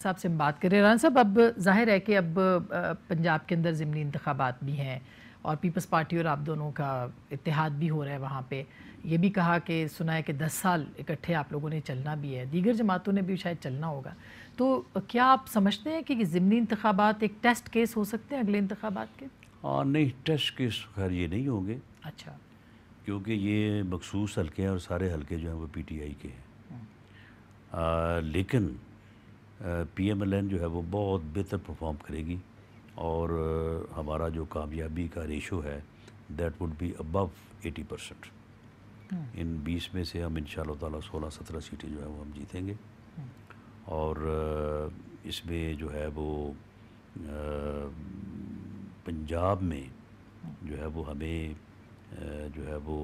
صاحب سے ہم بات کریں. رانا صاحب، اب ظاہر ہے کہ اب پنجاب کے اندر ضمنی انتخابات بھی ہیں اور پیپلز پارٹی اور آپ دونوں کا اتحاد بھی ہو رہا ہے وہاں پہ. یہ بھی کہا کہ سنا ہے کہ 10 سال اکٹھے آپ لوگوں نے چلنا بھی ہے، دیگر جماعتوں نے بھی شاید چلنا ہوگا. تو کیا آپ سمجھتے ہیں کہ یہ ضمنی انتخابات ایک ٹیسٹ کیس ہو سکتے ہیں اگلے انتخابات کے؟ نہیں، ٹیسٹ کیس خیر یہ نہیں ہوں گے، اچھا. کیونکہ یہ مخصوص حلقے ہیں اور سارے حلقے جو ہیں وہ پی ٹی آئی کے ہیں. لیکن پی ایم ایل این جو ہے وہ بہت بہتر پرفارم کرے گی، اور ہمارا جو کامیابی کا ریشو ہے دیٹ وڈ بی ابو 80%. ان 20 میں سے ہم انشاءاللہ تعالیٰ 16-17 سیٹیں جو ہیں وہ ہم جیتیں گے. اور اس میں جو ہے وہ پنجاب میں جو ہے وہ ہمیں جو ہے وہ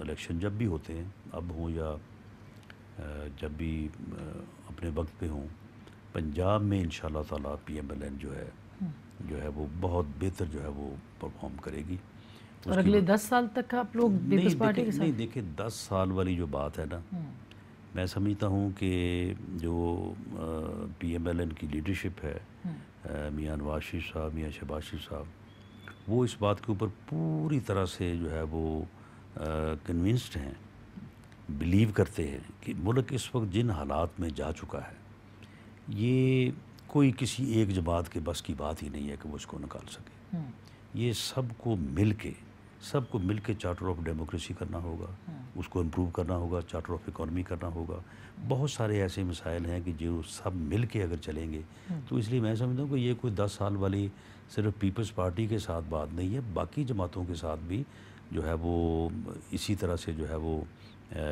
الیکشن جب بھی ہوتے ہیں، اب ہوں یا جب بھی اپنے وقت پہ ہوں، پنجاب میں انشاءاللہ تعالیٰ پی ایم ایل این جو ہے وہ بہت بہتر جو ہے وہ پرفارم کرے گی. اور اگلے 10 سال تک آپ لوگ پیپلز پارٹی کے ساتھ؟ نہیں دیکھیں، 10 سال والی جو بات ہے نا، میں سمجھتا ہوں کہ جو پی ایم ایل این کی لیڈرشپ ہے، میاں نواز شریف صاحب، میاں شہباز شریف صاحب، وہ اس بات کے اوپر پوری طرح سے جو ہے وہ کنونسڈ ہیں، بلیو کرتے ہیں کہ ملک اس وقت جن حالات میں جا چکا ہے، یہ کوئی کسی ایک جماعت کے بس کی بات ہی نہیں ہے کہ وہ اس کو نکال سکے. یہ سب کو مل کے چارٹر آف ڈیموکریسی کرنا ہوگا، اس کو امپروو کرنا ہوگا، چارٹر آف اکانومی کرنا ہوگا. بہت سارے ایسے مسائل ہیں کہ جو سب مل کے اگر چلیں گے تو اس لیے میں سمجھتا ہوں کہ یہ کوئی 10 سال والی صرف پیپلز پارٹی کے ساتھ بات نہیں ہے، باقی جماعتوں کے ساتھ بھی جو ہے وہ اسی طرح سے جو ہے وہ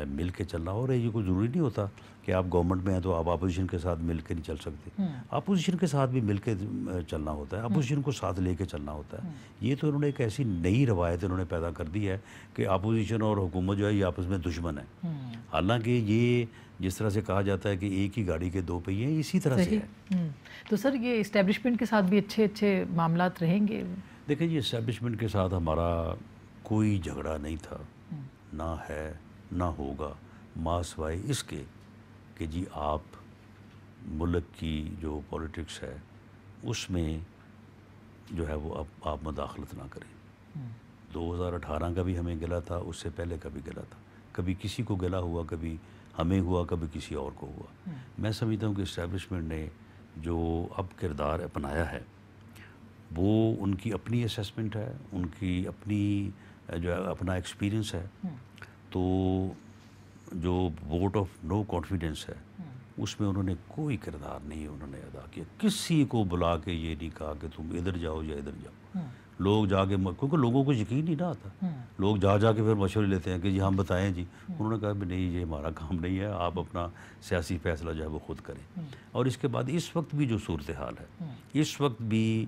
مل کے چلنا. اور یہ کوئی ضروری نہیں ہوتا کہ آپ گورنمنٹ میں ہیں تو آپ اپوزیشن کے ساتھ مل کے نہیں چل سکتے. اپوزیشن کے ساتھ بھی مل کے چلنا ہوتا ہے، اپوزیشن کو ساتھ لے کے چلنا ہوتا ہے. یہ تو انہوں نے ایک ایسی نئی روایت انہوں نے پیدا کر دی ہے کہ اپوزیشن اور حکومت جو ہے یہ آپس میں دشمن ہے. حالانکہ یہ جس طرح سے کہا جاتا ہے کہ ایک ہی گاڑی کے 2 پہیے ہیں، اسی طرح سے ہے. تو سر یہ اسٹیبلشمنٹ کے ساتھ بھی اچھے معاملات رہیں گے؟ دیکھیں جی، اسٹیبلشمنٹ کے ساتھ ہمارا کوئی جھگڑا نہیں تھا، نہ ہے نہ ہوگا، سوائے اس کے کہ جی آپ ملک کی جو پولیٹکس ہے اس میں جو ہے وہ اب آپ مداخلت نہ کریں. 2018 کا بھی ہمیں گلا تھا، اس سے پہلے کا بھی گلا تھا، کبھی کسی کو گلا ہوا، کبھی ہمیں ہوا، کبھی کسی اور کو ہوا. میں سمجھتا ہوں کہ اسٹیبلشمنٹ نے جو اب کردار اپنایا ہے وہ ان کی اپنی اسیسمنٹ ہے، ان کی اپنی جو ہے اپنا ایکسپیرینس ہے. تو جو ووٹ آف نو کانفیڈنس ہے اس میں انہوں نے کوئی کردار نہیں انہوں نے ادا کیا. کسی کو بلا کے یہ نہیں کہا کہ تم ادھر جاؤ یا ادھر جاؤ. لوگ جا کے، کیونکہ لوگوں کو یقین نہیں نہ آتا، لوگ جا کے پھر مشورے لیتے ہیں کہ جی ہم بتائیں جی. انہوں نے کہا کہ نہیں، یہ ہمارا کام نہیں ہے، آپ اپنا سیاسی فیصلہ جو ہے وہ خود کریں. اور اس کے بعد اس وقت بھی جو صورتحال ہے، اس وقت بھی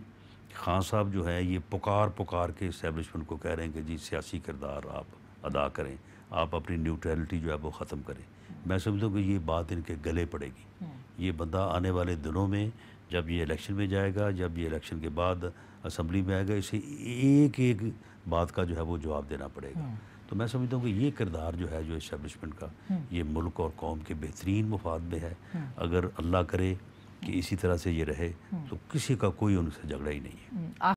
خان صاحب جو ہے یہ پکار کے اسٹیبلشمنٹ کو کہہ رہے ہیں کہ جی سیاسی کردار آپ ادا کریں، آپ اپنی نیوٹرلٹی جو ہے وہ ختم کریں. میں سمجھتا ہوں کہ یہ بات ان کے گلے پڑے گی. یہ بندہ آنے والے دنوں میں جب یہ الیکشن میں جائے گا، جب یہ الیکشن کے بعد اسمبلی میں آئے گا، اسے ایک بات کا جو ہے وہ جواب دینا پڑے گا. تو میں سمجھتا ہوں کہ یہ کردار جو ہے جو اسٹیبلشمنٹ کا، یہ ملک اور قوم کے بہترین مفاد میں ہے. اگر اللہ کرے کہ اسی طرح سے یہ رہے تو کسی کا کوئی ان سے جھگڑا ہی نہیں ہے.